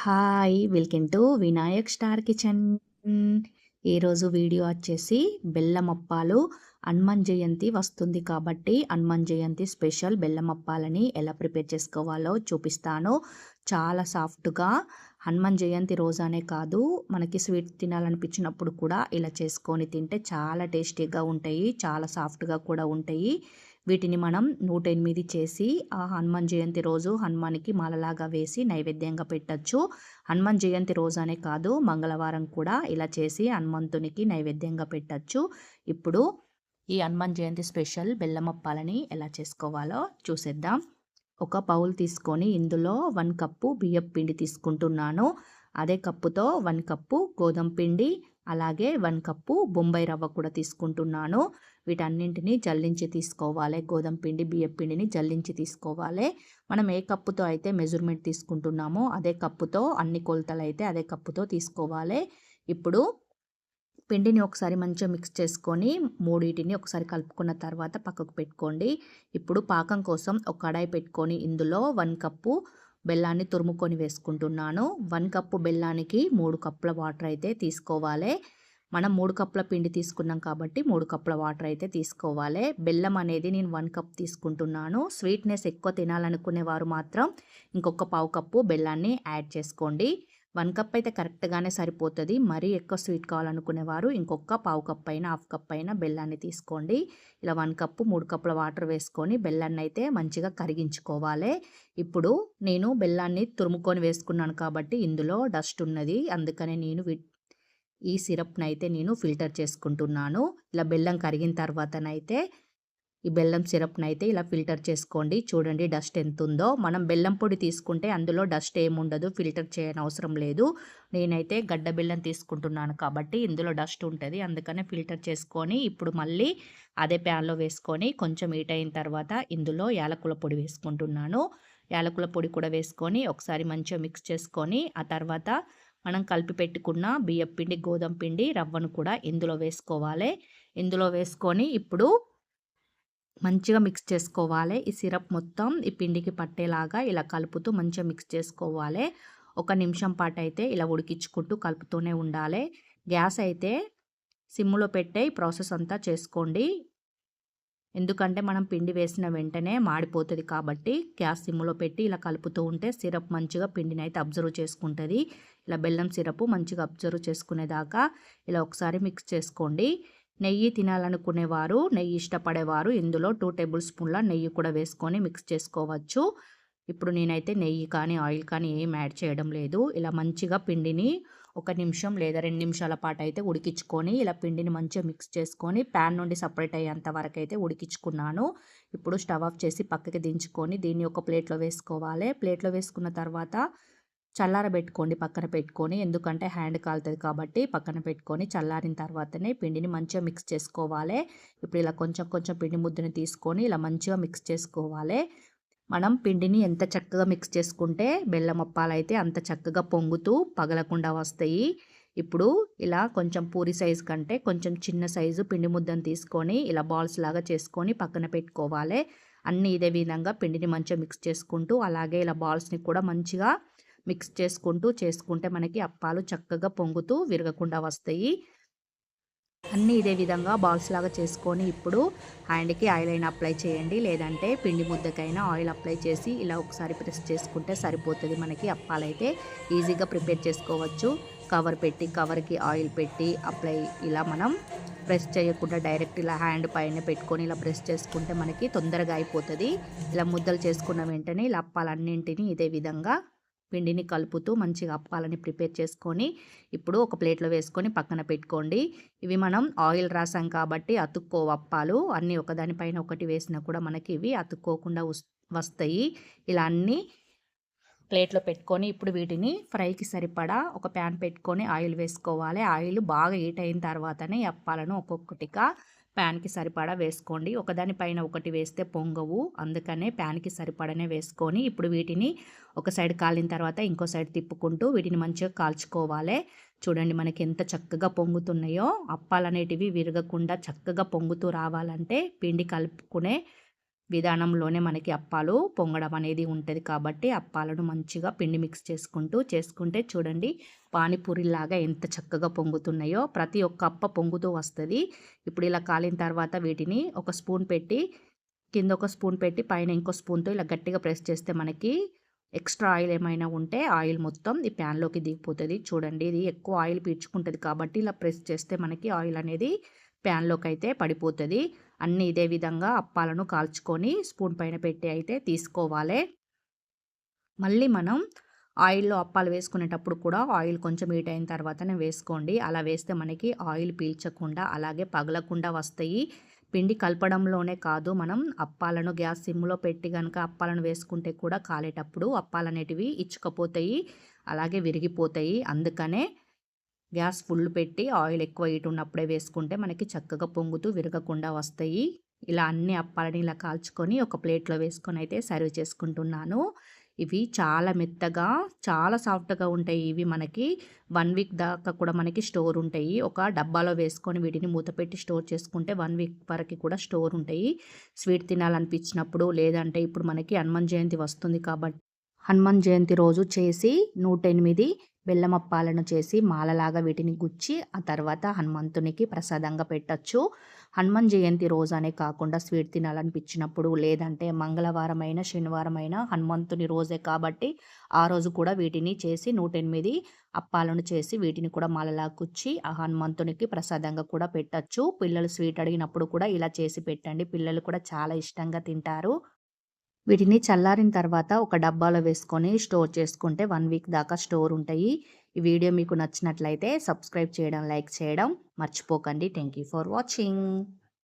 Hi! Welcome to Vinayak star kitchen. ఈరోజు video వచ్చేసి బెల్లం అప్పాలు. హనుమాన్ జయంతి వస్తుంది కాబట్టి హనుమాన్ జయంతి స్పెషల్ బెల్లం అప్పాలని ఎలా ప్రిపేర్ చేసుకోవాలో చూపిస్తాను. చాలా సాఫ్ట్‌గా హనుమాన్ జయంతి రోజనే కాదు, మనకి స్వీట్ తినాలనిపించినప్పుడు కూడా ఇలా చేసుకొని తింటే చాలా టేస్టీగా ఉంటాయి. చాలా సాఫ్ట్‌గా కూడా ఉంటాయి. వీటిని మనం 108 చేసి ఆ హనుమాన్ జయంతి రోజు హనుమాన్‌కి మాలలాగా వేసి నైవేద్యంగా పెట్టొచ్చు. హనుమాన్ జయంతి రోజనే కాదు, మంగళవారం కూడా ఇలా చేసి హనుమంతునికి నైవేద్యంగా పెట్టొచ్చు. ఇప్పుడు ఈ హనుమాన్ జయంతి స్పెషల్ బెల్లం అప్పాలని ఎలా చేసుకోవాలో చూసేద్దాం. ఒక బౌల్ తీసుకొని ఇందులో 1 కప్పు బియ్యపు పిండి తీసుకుంటున్నాను. అదే కప్పుతో 1 కప్పు గోధుమ పిండి, అలాగే 1 కప్పు బొంబాయి రవ్వ కూడా తీసుకుంటున్నాను. వీటన్నింటిని జల్లించి తీసుకోవాలి. గోధుమ పిండి, బియ్యపు పిండిని జల్లించి తీసుకోవాలి. మనం ఏ కప్పుతో అయితే మెజర్మెంట్ తీసుకుంటున్నామో అదే కప్పుతో, అన్ని కొలతలైతే అదే కప్పుతో తీసుకోవాలి. ఇప్పుడు పిండిని ఒకసారి మంచిగా మిక్స్ చేసుకొని మూడిటిని ఒకసారి కలుపుకున్న తర్వాత పక్కకు పెట్టుకోండి. ఇప్పుడు పాకం కోసం ఒక కడాయి పెట్టుకొని ఇందులో 1 కప్పు బెల్లాన్ని తురుముకొని వేసుకుంటున్నాను. 1 కప్పు బెల్లానికి 3 కప్పుల వాటర్ అయితే తీసుకోవాలి. మనం 3 కప్పుల పిండి తీసుకున్నాం కాబట్టి 3 కప్పుల వాటర్ అయితే తీసుకోవాలి. బెల్లం అనేది నేను 1 కప్ తీసుకుంటున్నాను. స్వీట్‌నెస్ ఎక్కువ తినాలనుకునే వారు మాత్రం ఇంకొక పావు కప్పు బెల్లాన్ని యాడ్ చేసుకోండి. 1 కప్ అయితే కరెక్ట్‌గానే సరిపోతది. మరీ ఎక్కువ స్వీట్ కావాలనుకునేవారు ఇంకొక పావు కప్ అయినా, హాఫ్ కప్ అయినా బెల్లాన్ని తీసుకోండి. ఇలా 1 కప్పు 3 కప్పుల వాటర్ వేసుకొని బెల్లాన్నయితే మంచిగా కరిగించుకోవాలి. ఇప్పుడు నేను బెల్లాన్ని తురుముకొని వేసుకున్నాను కాబట్టి ఇందులో డస్ట్ ఉన్నది. అందుకనే నేను ఈ సిరప్‌నయితే నేను ఫిల్టర్ చేసుకుంటున్నాను. ఇలా బెల్లం కరిగిన తర్వాతనైతే ఈ బెల్లం సిరప్‌నైతే ఇలా ఫిల్టర్ చేసుకోండి. చూడండి డస్ట్ ఎంతుందో. మనం బెల్లం పొడి తీసుకుంటే అందులో డస్ట్ ఏముండదు. ఫిల్టర్ చేయనవసరం లేదు. నేనైతే గడ్డ బెల్లం తీసుకుంటున్నాను కాబట్టి ఇందులో డస్ట్ ఉంటది. అందుకనే ఫిల్టర్ చేసుకొని ఇప్పుడు మళ్ళీ అదే ప్యాన్‌లో వేసుకొని కొంచెం హీట్ అయిన తర్వాత ఇందులో యాలకుల పొడి వేసుకుంటున్నాను. యాలకుల పొడి కూడా వేసుకొని ఒకసారి మంచిగా మిక్స్ చేసుకొని ఆ తర్వాత మనం కలిపి పెట్టుకున్న బియ్యపు పిండి, గోధుమ పిండి, రవ్వను కూడా ఇందులో వేసుకోవాలి. ఇందులో వేసుకొని ఇప్పుడు మంచిగా మిక్స్ చేసుకోవాలి. ఈ సిరప్ మొత్తం ఈ పిండికి పట్టేలాగా ఇలా కలుపుతూ మంచిగా మిక్స్ చేసుకోవాలి. ఒక నిమిషం పాటు అయితే ఇలా ఉడికించుకుంటూ కలుపుతూనే ఉండాలి. గ్యాస్ అయితే సిమ్‌లో పెట్టే ఈ ప్రాసెస్ అంతా చేసుకోండి. ఎందుకంటే మనం పిండి వేసిన వెంటనే మాడిపోతది కాబట్టి గ్యాస్ సిమ్‌లో పెట్టి ఇలా కలుపుతూ ఉంటే సిరప్ మంచిగా పిండినైతే అబ్జర్వ్ చేసుకుంటది. ఇలా బెల్లం సిరపు మంచిగా అబ్జర్వ్ చేసుకునేదాకా ఇలా ఒకసారి మిక్స్ చేసుకోండి. నెయ్యి తినాలనుకునేవారు, నెయ్యి ఇష్టపడేవారు ఇందులో 2 టేబుల్ స్పూన్ల నెయ్యి కూడా వేసుకొని మిక్స్ చేసుకోవచ్చు. ఇప్పుడు నేనైతే నెయ్యి కానీ, ఆయిల్ కానీ ఏం యాడ్ చేయడం లేదు. ఇలా మంచిగా పిండిని 1 నిమిషం లేదా 2 నిమిషాల పాటైతే ఉడికించుకొని ఇలా పిండిని మంచిగా మిక్స్ చేసుకొని ప్యాన్ నుండి సెపరేట్ అయ్యేంత వరకైతే ఉడికించుకున్నాను. ఇప్పుడు స్టవ్ ఆఫ్ చేసి పక్కకి దించుకొని దీన్ని ఒక ప్లేట్‌లో వేసుకోవాలి. ప్లేట్‌లో వేసుకున్న తర్వాత చల్లారబెట్టుకోండి పక్కన పెట్టుకొని. ఎందుకంటే హ్యాండ్ కాలుతది కాబట్టి పక్కన పెట్టుకొని చల్లారిన తర్వాతనే పిండిని మంచిగా మిక్స్ చేసుకోవాలి. ఇప్పుడు ఇలా కొంచెం కొంచెం పిండి ముద్దని తీసుకొని ఇలా మంచిగా మిక్స్ చేసుకోవాలి. మనం పిండిని ఎంత చక్కగా మిక్స్ చేసుకుంటే బెల్లం అప్పాలైతే అంత చక్కగా పొంగుతూ పగలకుండా వస్తాయి. ఇప్పుడు ఇలా కొంచెం పూరి సైజు కంటే కొంచెం చిన్న సైజు పిండి ముద్దను తీసుకొని ఇలా బాల్స్ లాగా చేసుకొని పక్కన పెట్టుకోవాలి. అన్నీ ఇదే విధంగా పిండిని మంచిగా మిక్స్ చేసుకుంటూ అలాగే ఇలా బాల్స్‌ని కూడా మంచిగా మిక్స్ చేసుకుంటే మనకి అప్పాలు చక్కగా పొంగుతూ విరగకుండా వస్తాయి. అన్నీ ఇదే విధంగా బాల్స్ లాగా చేసుకొని ఇప్పుడు హ్యాండ్‌కి ఆయిల్ అయినా అప్లై చేయండి. లేదంటే పిండి ముద్దకైనా ఆయిల్ అప్లై చేసి ఇలా ఒకసారి ప్రెస్ చేసుకుంటే సరిపోతది. మనకి అప్పాలైతే ఈజీగా ప్రిపేర్ చేసుకోవచ్చు. కవర్ పెట్టి కవర్‌కి ఆయిల్ పెట్టి అప్లై ఇలా మనం ప్రెస్ చేయకుండా డైరెక్ట్ ఇలా హ్యాండ్ పైన పెట్టుకొని ఇలా ప్రెస్ చేసుకుంటే మనకి తొందరగా అయిపోతది. ఇలా ముద్దలు చేసుకున్న వెంటనే ఇలా అప్పాలన్నింటిని ఇదే విధంగా పిండిని కలుపుతూ మంచిగా అప్పాలని ప్రిపేర్ చేసుకొని ఇప్పుడు ఒక ప్లేట్‌లో వేసుకొని పక్కన పెట్టుకోండి. ఇవి మనం ఆయిల్ రాసాం కాబట్టి అతుక్కోవు అప్పాలు. అన్నీ ఒకదాని పైన ఒకటి వేసినా కూడా మనకి ఇవి అతుక్కోకుండా వస్తాయి. ఇలా అన్నీ ప్లేట్‌లో పెట్టుకొని ఇప్పుడు వీటిని ఫ్రైకి సరిపడా ఒక ప్యాన్ పెట్టుకొని ఆయిల్ వేసుకోవాలి. ఆయిల్ బాగా హీట్ అయిన తర్వాతనే ఈ అప్పాలను ఒక్కొక్కటిగా ప్యాన్‌కి సరిపడా వేసుకోండి. ఒకదాని పైన ఒకటి వేస్తే పొంగవు. అందుకనే ప్యాన్‌కి సరిపడనే వేసుకొని ఇప్పుడు వీటిని ఒక సైడ్ కాలిన తర్వాత ఇంకో సైడ్ తిప్పుకుంటూ వీటిని మంచిగా కాల్చుకోవాలి. చూడండి మనకి ఎంత చక్కగా పొంగుతున్నాయో. అప్పాలనేటివి విరగకుండా చక్కగా పొంగుతూ రావాలంటే పిండి కలుపుకునే విధానంలోనే మనకి అప్పాలు పొంగడం అనేది ఉంటది కాబట్టి, అప్పాలను మంచిగా పిండి మిక్స్ చేసుకుంటే చూడండి పానీపూరిలాగా ఎంత చక్కగా పొంగుతున్నాయో. ప్రతి ఒక్క అప్ప పొంగుతూ వస్తది. ఇప్పుడు ఇలా కాలిన తర్వాత వీటిని ఒక స్పూన్ పెట్టి, కింద ఒక స్పూన్ పెట్టి, పైన ఇంకో స్పూన్‌తో ఇలా గట్టిగా ప్రెస్ చేస్తే మనకి ఎక్స్ట్రా ఆయిల్ ఏమైనా ఉంటే ఆయిల్ మొత్తం ఈ ప్యాన్‌లోకి దిగిపోతది. చూడండి ఇది ఎక్కువ ఆయిల్ పీల్చుకుంటది కాబట్టి ఇలా ప్రెస్ చేస్తే మనకి ఆయిల్ అనేది ప్యాన్‌లోకైతే పడిపోతది. అన్నీ ఇదే విధంగా అప్పాలను కాల్చుకొని స్పూన్ పైన పెట్టి అయితే తీసుకోవాలే. మళ్ళీ మనం ఆయిల్‌లో అప్పాలు వేసుకునేటప్పుడు కూడా ఆయిల్ కొంచెం హీట్ అయిన తర్వాతనే వేసుకోండి. అలా వేస్తే మనకి ఆయిల్ పీల్చకుండా అలాగే పగలకుండా వస్తాయి. పిండి కలపడంలోనే కాదు, మనం అప్పాలను గ్యాస్ సిమ్‌లో పెట్టి గనక అప్పాలను వేసుకుంటే కూడా కాలేటప్పుడు అప్పాలనేటివి ఇచ్చుకపోతాయి. అలాగే విరిగిపోతాయి. అందుకనే గ్యాస్ ఫుల్ పెట్టి ఆయిల్ ఎక్కువ హీట్ ఉన్నప్పుడే వేసుకుంటే మనకి చక్కగా పొంగుతూ విరగకుండా వస్తాయి. ఇలా అన్ని అప్పాలని ఇలా కాల్చుకొని ఒక ప్లేట్‌లో వేసుకొని అయితే సర్వ్ చేసుకుంటున్నాను. ఇవి చాలా మెత్తగా, చాలా సాఫ్ట్‌గా ఉంటాయి. ఇవి మనకి 1 వీక్ దాకా కూడా మనకి స్టోర్ ఉంటాయి. ఒక డబ్బాలో వేసుకొని వీటిని మూత పెట్టి స్టోర్ చేసుకుంటే 1 వీక్ వరకి కూడా స్టోర్ ఉంటాయి. స్వీట్ తినాలనిపించినప్పుడు, లేదంటే ఇప్పుడు మనకి హనుమాన్ జయంతి వస్తుంది కాబట్టి హనుమాన్ జయంతి రోజు చేసి 108 బెల్లమప్పాలను చేసి మాలలాగా వీటిని గుచ్చి ఆ తర్వాత హనుమంతునికి ప్రసాదంగా పెట్టొచ్చు. హనుమాన్ జయంతి రోజనే కాకుండా స్వీట్ తినాలనిపించినప్పుడు, లేదంటే మంగళవారమైనా శనివారమైనా హనుమంతుని రోజే కాబట్టి ఆ రోజు కూడా వీటిని చేసి 108 అప్పాలను చేసి వీటిని కూడా మాలలాగా గుచ్చి ఆ హనుమంతునికి ప్రసాదంగా కూడా పెట్టొచ్చు. పిల్లలు స్వీట్ అడిగినప్పుడు కూడా ఇలా చేసి పెట్టండి. పిల్లలు కూడా చాలా ఇష్టంగా తింటారు. వీటిని చల్లారిన తర్వాత ఒక డబ్బాలో వేసుకొని స్టోర్ చేసుకుంటే 1 వీక్ దాకా స్టోర్ ఉంటాయి. ఈ వీడియో మీకు నచ్చినట్లయితే సబ్స్క్రైబ్ చేయడం, లైక్ చేయడం మర్చిపోకండి. Thank you for watching.